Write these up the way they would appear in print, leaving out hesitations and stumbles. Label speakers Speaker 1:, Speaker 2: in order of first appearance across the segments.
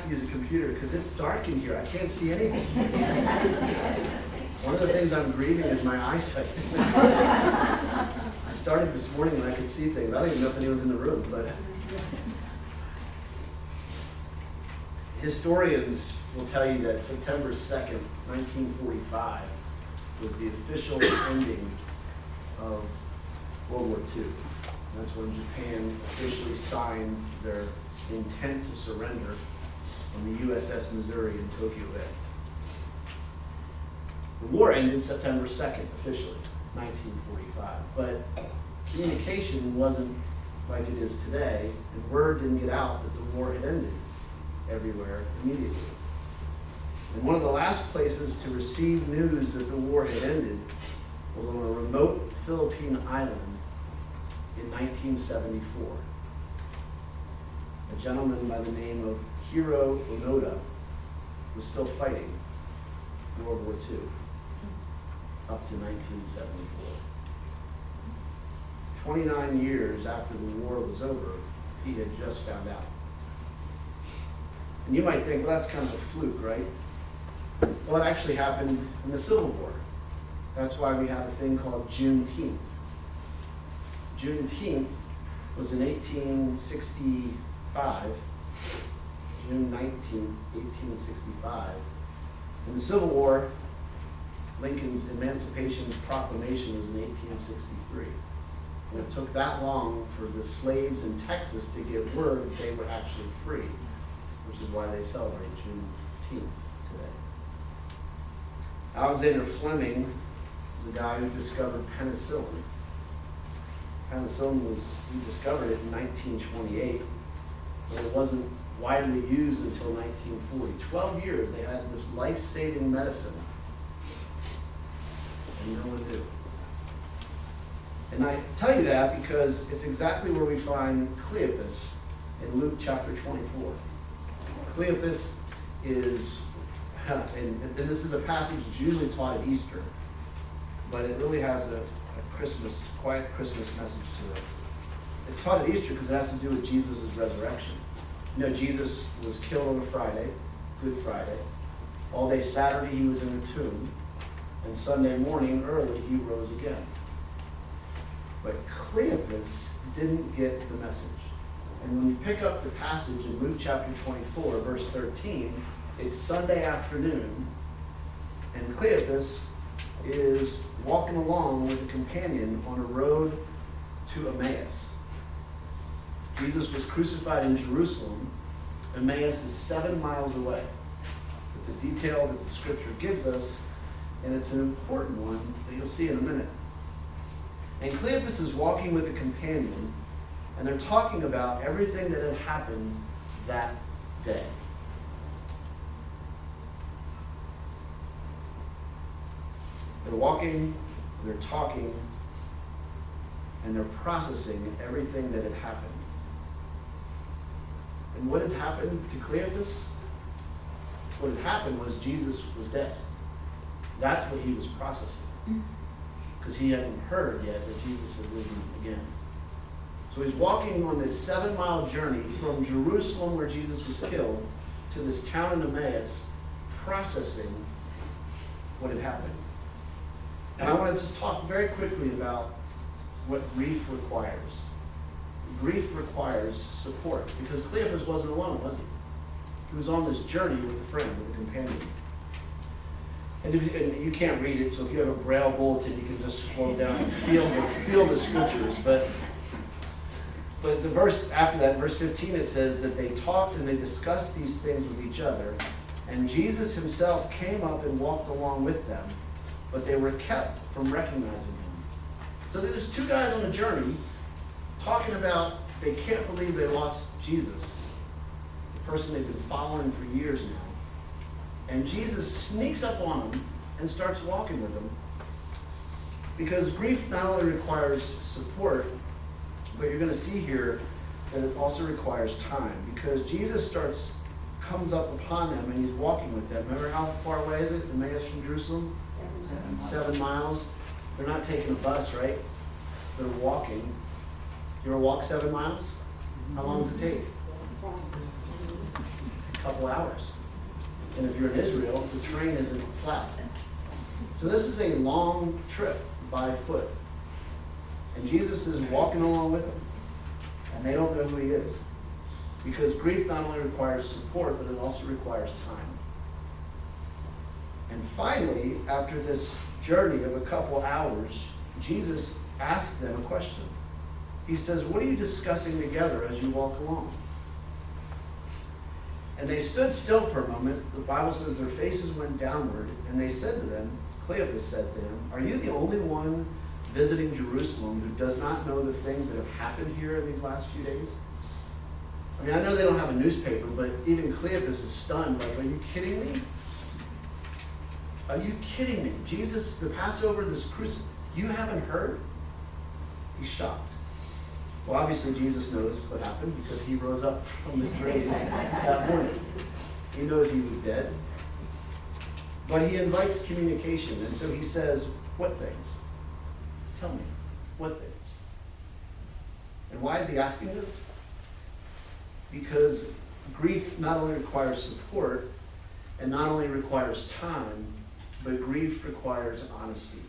Speaker 1: to use a computer because it's dark in here. I can't see anything. One of the things I'm grieving is my eyesight. I started this morning when I could see things. I don't even know if anyone was in the room, but historians will tell you that September 2nd, 1945 was the official ending of World War II. That's when Japan officially signed their intent to surrender on the USS Missouri in Tokyo Bay. The war ended September 2nd, officially, 1945. But communication wasn't like it is today, and word didn't get out that the war had ended everywhere immediately. And one of the last places to receive news that the war had ended was on a remote Philippine island in 1974. A gentleman by the name of Hiro Onoda was still fighting World War II up to 1974. 29 years after the war was over, he had just found out. And you might think, well, that's kind of a fluke, right? Well, it actually happened in the Civil War. That's why we have a thing called Juneteenth. Juneteenth was in 1865, June 19th, 1865. In the Civil War, Lincoln's Emancipation Proclamation was in 1863. And it took that long for the slaves in Texas to get word that they were actually free, which is why they celebrate Juneteenth today. Alexander Fleming is a guy who discovered penicillin. Penicillin he discovered it in 1928, but it wasn't widely used until 1940. 12 years they had this life-saving medicine, and no one knew. And I tell you that because it's exactly where we find Cleopas in Luke chapter 24. Cleopas is, and this is a passage that's usually taught at Easter, but it really has a quiet Christmas message to it. It's taught at Easter because it has to do with Jesus' resurrection. You know, Jesus was killed on a Friday, Good Friday. All day Saturday he was in the tomb, and Sunday morning early he rose again. But Cleopas didn't get the message. And when you pick up the passage in Luke chapter 24, verse 13, it's Sunday afternoon, and Cleopas is walking along with a companion on a road to Emmaus. Jesus was crucified in Jerusalem. Emmaus is 7 miles away. It's a detail that the scripture gives us, and it's an important one that you'll see in a minute. And Cleopas is walking with a companion, and they're talking about everything that had happened that day. They're walking, they're talking, and they're processing everything that had happened. And what had happened to Cleopas? What had happened was Jesus was dead. That's what he was processing. Because he hadn't heard yet that Jesus had risen again. So he's walking on this 7-mile journey from Jerusalem, where Jesus was killed, to this town in Emmaus, processing what had happened. And I want to just talk very quickly about what grief requires. Grief requires support, because Cleopas wasn't alone, was he? He was on this journey with a friend, with a companion. And you can't read it, so if you have a Braille bulletin, you can just scroll down and feel the scriptures. But the verse after that, verse 15, it says that they talked and they discussed these things with each other, and Jesus himself came up and walked along with them, but they were kept from recognizing him. So there's two guys on a journey talking about they can't believe they lost Jesus, the person they've been following for years now. And Jesus sneaks up on them and starts walking with them. Because grief not only requires support, but you're going to see here that it also requires time. Because Jesus comes up upon them and he's walking with them. Remember how far away is it, Emmaus from Jerusalem? 7 miles. They're not taking a bus, right? They're walking. You ever walk 7 miles? How long does it take? couple hours. And if you're in Israel, the terrain isn't flat. So this is a long trip by foot. And Jesus is walking along with them. And they don't know who he is. Because grief not only requires support, but it also requires time. And finally, after this journey of a couple hours, Jesus asks them a question. He says, "What are you discussing together as you walk along?" And they stood still for a moment. The Bible says their faces went downward, and they said to them, Cleopas says to him, "Are you the only one visiting Jerusalem who does not know the things that have happened here in these last few days?" I mean, I know they don't have a newspaper, but even Cleopas is stunned. Like, are you kidding me? Are you kidding me? Jesus, the Passover, this crucifix, you haven't heard? He's shocked. Well, obviously Jesus knows what happened because he rose up from the grave that morning. He knows he was dead. But he invites communication, and so he says, "What things? Tell me, what things?" And why is he asking this? Because grief not only requires support and not only requires time, but grief requires honesty.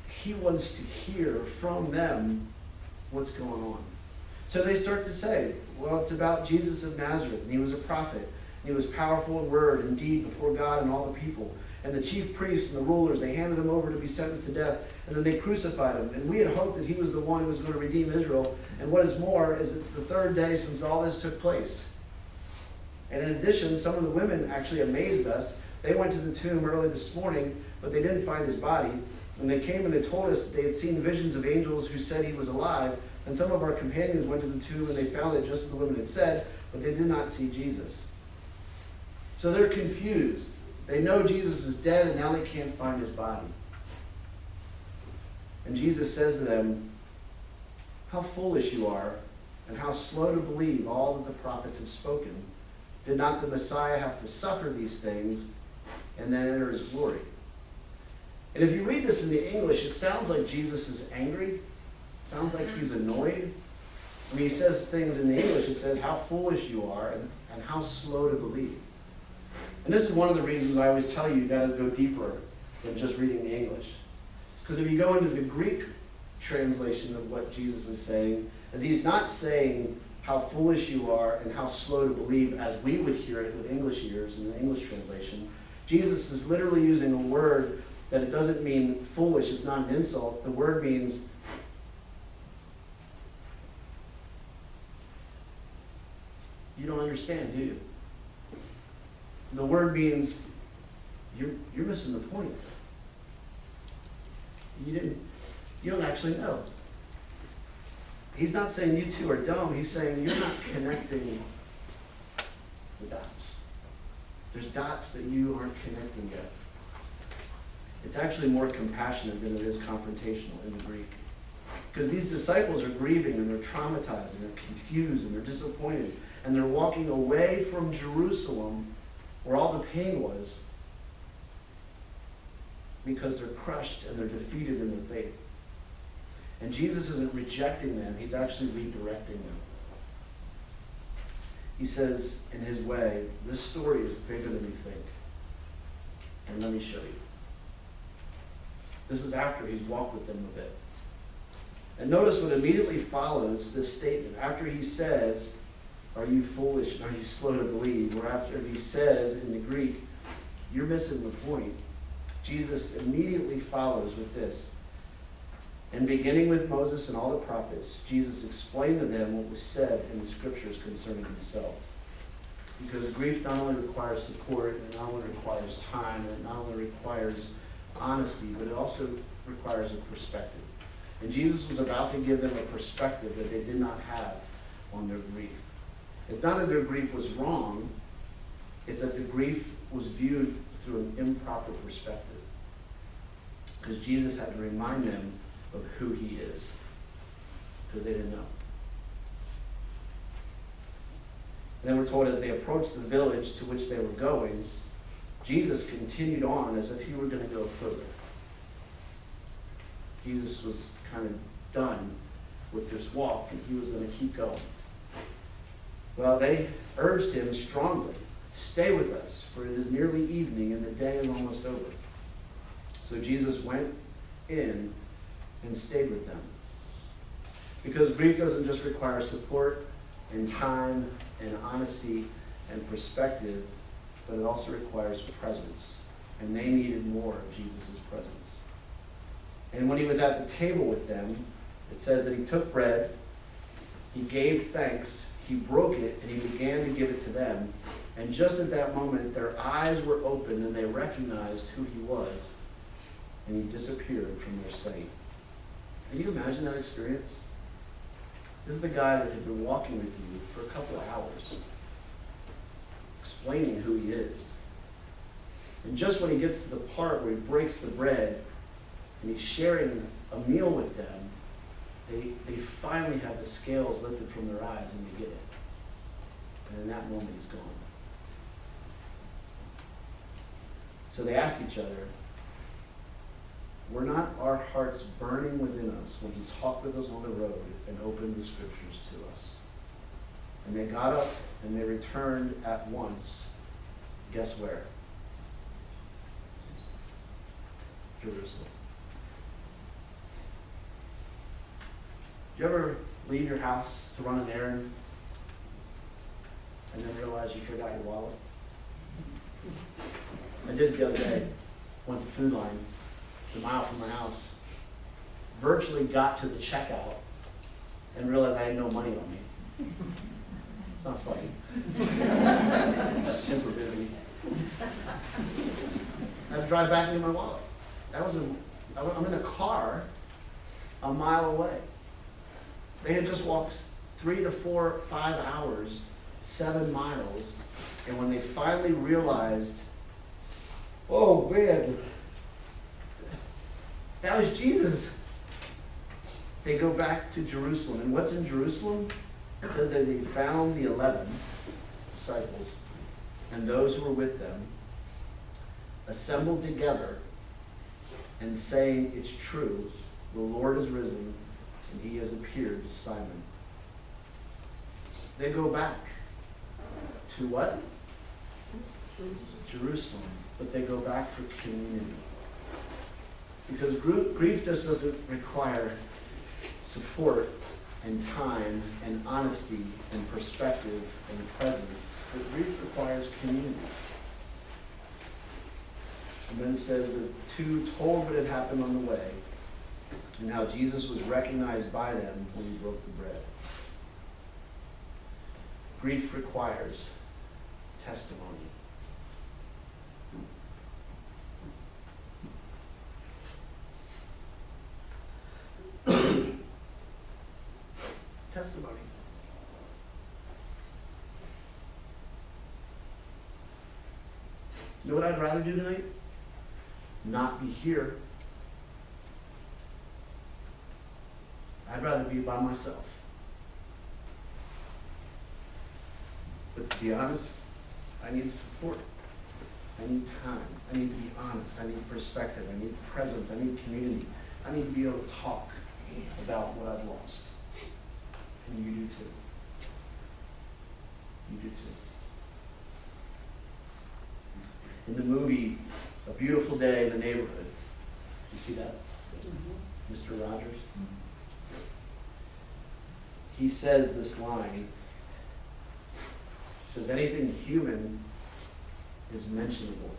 Speaker 1: He wants to hear from them what's going on. So they start to say, well, it's about Jesus of Nazareth, and he was a prophet, and he was powerful in word and deed before God and all the people. And the chief priests and the rulers, they handed him over to be sentenced to death, and then they crucified him. And we had hoped that he was the one who was going to redeem Israel. And what is more is it's the third day since all this took place. And in addition, some of the women actually amazed us. They went to the tomb early this morning, but they didn't find his body. And they came and they told us they had seen visions of angels who said he was alive. And some of our companions went to the tomb and they found it just as the women had said, but they did not see Jesus. So they're confused. They know Jesus is dead and now they can't find his body. And Jesus says to them, "How foolish you are, and how slow to believe all that the prophets have spoken. Did not the Messiah have to suffer these things and then enter his glory?" And if you read this in the English, it sounds like Jesus is angry. It sounds like he's annoyed. I mean, he says things in the English. It says, "How foolish you are, and how slow to believe." And this is one of the reasons I always tell you got to go deeper than just reading the English. Because if you go into the Greek translation of what Jesus is saying, as he's not saying how foolish you are and how slow to believe as we would hear it with English ears in the English translation. Jesus is literally using a word that it doesn't mean foolish. It's not an insult. The word means you don't understand, do you? The word means you're missing the point. You don't actually know. He's not saying you two are dumb. He's saying you're not connecting the dots. There's dots that you aren't connecting yet. It's actually more compassionate than it is confrontational in the Greek. Because these disciples are grieving and they're traumatized and they're confused and they're disappointed. And they're walking away from Jerusalem where all the pain was because they're crushed and they're defeated in their faith. And Jesus isn't rejecting them, he's actually redirecting them. He says, in his way, this story is bigger than you think. And let me show you. This is after he's walked with them a bit. And notice what immediately follows this statement. After he says, "Are you foolish and are you slow to believe?" Or after he says in the Greek, "You're missing the point," Jesus immediately follows with this. And beginning with Moses and all the prophets, Jesus explained to them what was said in the scriptures concerning himself. Because grief not only requires support, and it not only requires time, and it not only requires honesty, but it also requires a perspective. And Jesus was about to give them a perspective that they did not have on their grief. It's not that their grief was wrong, it's that the grief was viewed through an improper perspective. Because Jesus had to remind them of who he is, because they didn't know. And then we're told as they approached the village to which they were going, Jesus continued on as if he were going to go further. Jesus was kind of done with this walk, and he was going to keep going. Well, they urged him strongly, "Stay with us, for it is nearly evening and the day is almost over." So Jesus went in and stayed with them. Because grief doesn't just require support and time and honesty and perspective, but it also requires presence. And they needed more of Jesus' presence. And when he was at the table with them, it says that he took bread, he gave thanks, he broke it, and he began to give it to them. And just at that moment, their eyes were opened and they recognized who he was. And he disappeared from their sight. Can you imagine that experience? This is the guy that had been walking with you for a couple of hours, explaining who he is. And just when he gets to the part where he breaks the bread and he's sharing a meal with them, they finally have the scales lifted from their eyes and they get it. And in that moment, he's gone. So they asked each other, "Were not our hearts burning within us when he talked with us on the road and opened the scriptures to us?" And they got up and they returned at once. Guess where? Jerusalem. Do you ever leave your house to run an errand and then realize you forgot your wallet? I did it the other day. Went to Food Line. It's a mile from my house. Virtually got to the checkout and realized I had no money on me. It's not funny. Super busy. I had to drive back into my wallet. I'm in a car a mile away. They had just walked 3 to 4, 5 hours, 7 miles, and when they finally realized, oh man, that was Jesus, they go back to Jerusalem. And what's in Jerusalem? It says that they found the 11 disciples and those who were with them assembled together and saying, "It's true, the Lord is risen, and he has appeared to Simon." They go back to what? Jerusalem. But they go back for community. Because grief just doesn't require support and time and honesty and perspective and presence. But grief requires community. And then it says the two told what had happened on the way and how Jesus was recognized by them when he broke the bread. Grief requires testimony. Testimony. You know what I'd rather do tonight? Not be here. I'd rather be by myself. But to be honest, I need support. I need time. I need to be honest. I need perspective. I need presence. I need community. I need to be able to talk about what I've lost. And you do too. You do too. In the movie, A Beautiful Day in the Neighborhood, you see that? Mm-hmm. Mr. Rogers? Mm-hmm. He says this line. He says, anything human is mentionable,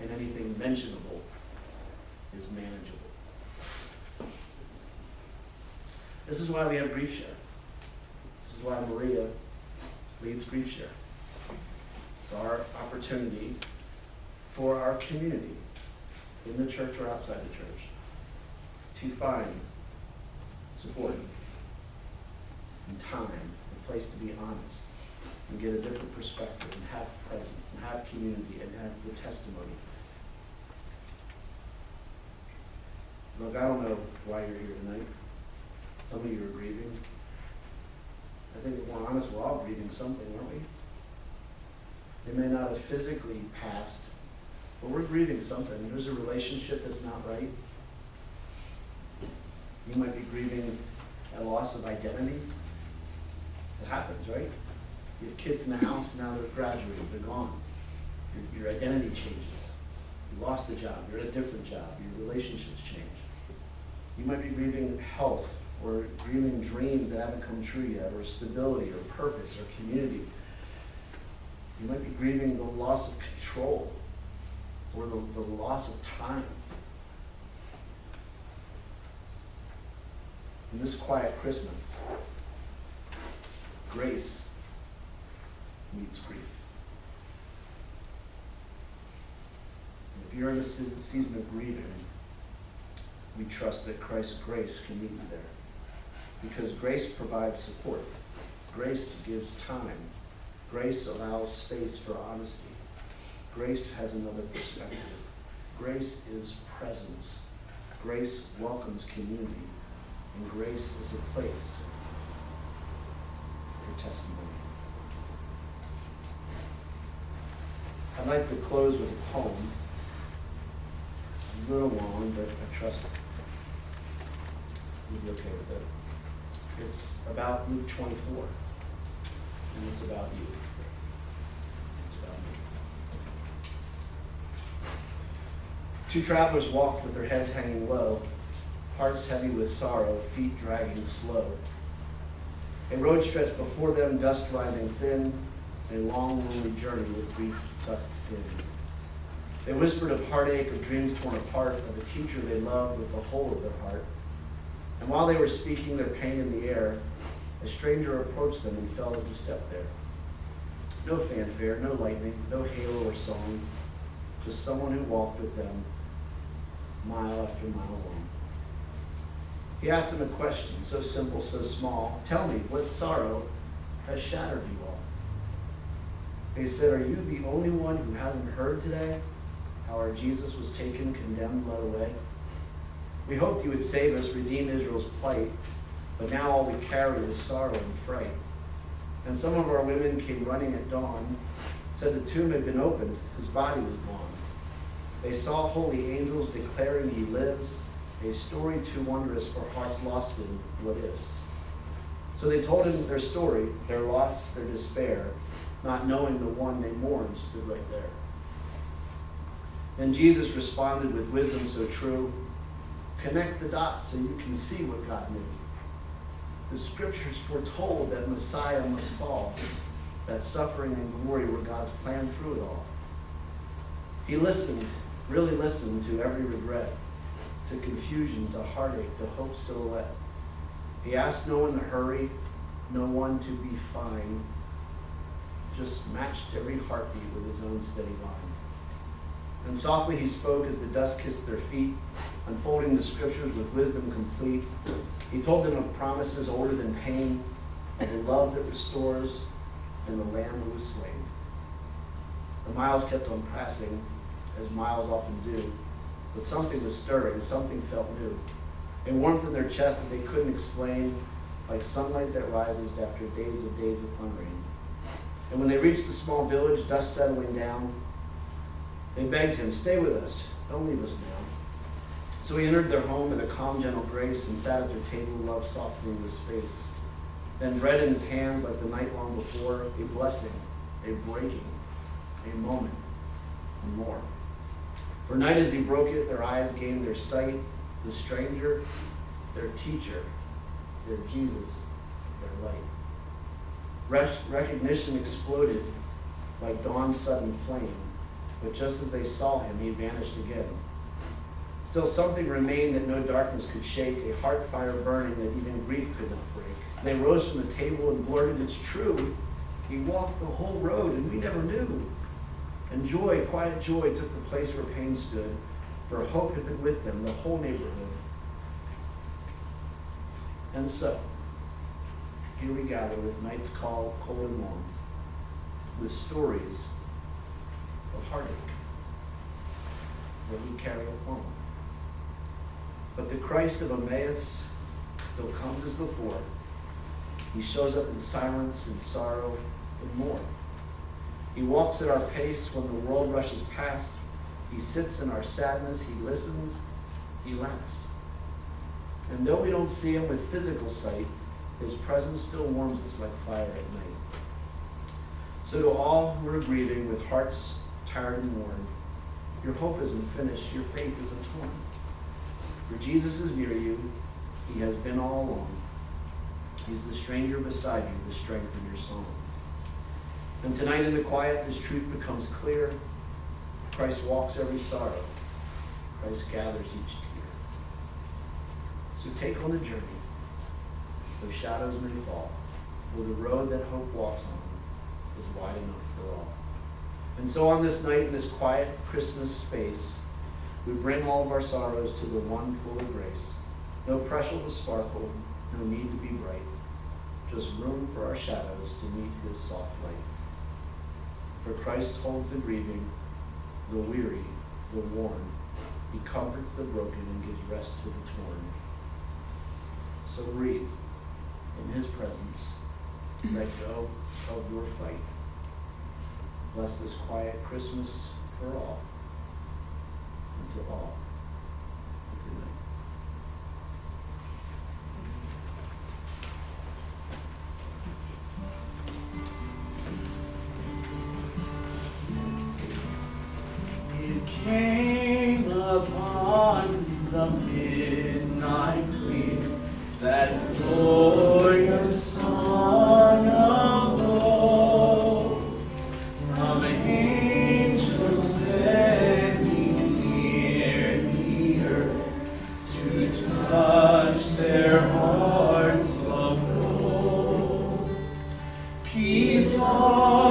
Speaker 1: and anything mentionable is manageable. This is why we have Grief Share. This is why Maria leads Grief Share. It's our opportunity for our community, in the church or outside the church, to find support and time, a place to be honest, and get a different perspective, and have presence, and have community, and have the testimony. Look, I don't know why you're here tonight. Some of you are grieving. I think if we're honest, we're all grieving something, aren't we? It may not have physically passed, but we're grieving something. There's a relationship that's not right. You might be grieving a loss of identity. It happens, right? You have kids in the house, now they're graduating, they're gone. Your identity changes. You lost a job, you're at a different job, your relationships change. You might be grieving health, or grieving dreams that haven't come true yet, or stability, or purpose, or community. You might be grieving the loss of control, or the loss of time. In this quiet Christmas, grace meets grief. And if you're in a season of grieving, we trust that Christ's grace can meet you there. Because grace provides support. Grace gives time. Grace allows space for honesty. Grace has another perspective. Grace is presence. Grace welcomes community. And grace is a place for testimony. I'd like to close with a poem. A little long, but I trust you'll be okay with it. It's about Luke 24, and it's about you. It's about me. Two travelers walked with their heads hanging low, hearts heavy with sorrow, feet dragging slow. A road stretched before them, dust rising thin, a long, lonely journey with grief tucked in. They whispered of heartache, of dreams torn apart, of a teacher they loved with the whole of their heart. And while they were speaking their pain in the air, a stranger approached them and fell into step there. No fanfare, no lightning, no halo or song, just someone who walked with them mile after mile long. He asked them a question, so simple, so small. Tell me, what sorrow has shattered you all? They said, are you the only one who hasn't heard today how our Jesus was taken, condemned, led away? We hoped you would save us, redeem Israel's plight, but now all we carry is sorrow and fright. And some of our women came running at dawn, said the tomb had been opened, his body was gone. They saw holy angels declaring he lives, a story too wondrous for hearts lost in what-ifs. So they told him their story, their loss, their despair, not knowing the one they mourned stood right there. Then Jesus responded with wisdom so true, connect the dots so you can see what God knew. The scriptures foretold that Messiah must fall, that suffering and glory were God's plan through it all. He listened, really listened to every regret, to confusion, to heartache, to hope's silhouette. He asked no one to hurry, no one to be fine, just matched every heartbeat with his own steady line. And softly he spoke as the dust kissed their feet, unfolding the scriptures with wisdom complete. He told them of promises older than pain, of the love that restores, and the lamb who was slain. The miles kept on passing, as miles often do, but something was stirring, something felt new. A warmth in their chest that they couldn't explain, like sunlight that rises after days upon rain. And when they reached the small village, dust settling down, they begged him, stay with us, don't leave us now. So he entered their home with a calm, gentle grace and sat at their table, love softening the space. Then bread in his hands like the night long before, a blessing, a breaking, a moment, and more. For night as he broke it, their eyes gained their sight, the stranger, their teacher, their Jesus, their light. Recognition exploded like dawn's sudden flame, but just as they saw him, he vanished again. Still something remained that no darkness could shake, a heart fire burning that even grief could not break. They rose from the table and blurted, it's true. He walked the whole road and we never knew. And joy, quiet joy, took the place where pain stood, for hope had been with them, the whole neighborhood. And so, here we gather with nights cold and long, with stories of heartache that we carry along. But the Christ of Emmaus still comes as before. He shows up in silence and sorrow and more. He walks at our pace when the world rushes past. He sits in our sadness. He listens. He laughs. And though we don't see him with physical sight, His presence still warms us like fire at night. So to all who are grieving with hearts tired and worn, your hope isn't finished, your faith isn't torn. For Jesus is near you, he has been all along. He's the stranger beside you, the strength in your song. And tonight in the quiet, this truth becomes clear. Christ walks every sorrow. Christ gathers each tear. So take on the journey, though shadows may fall, for the road that hope walks on is wide enough for all. And so on this night, in this quiet Christmas space, we bring all of our sorrows to the one full of grace. No pressure to sparkle, no need to be bright, just room for our shadows to meet his soft light. For Christ holds the grieving, the weary, the worn. He comforts the broken and gives rest to the torn. So breathe in his presence. Let go of your fight. Bless this quiet Christmas for all and to all. Good night.
Speaker 2: It came upon the midnight clear, that glorious song of woe, from angels bending near the earth to touch their hearts of gold. Peace on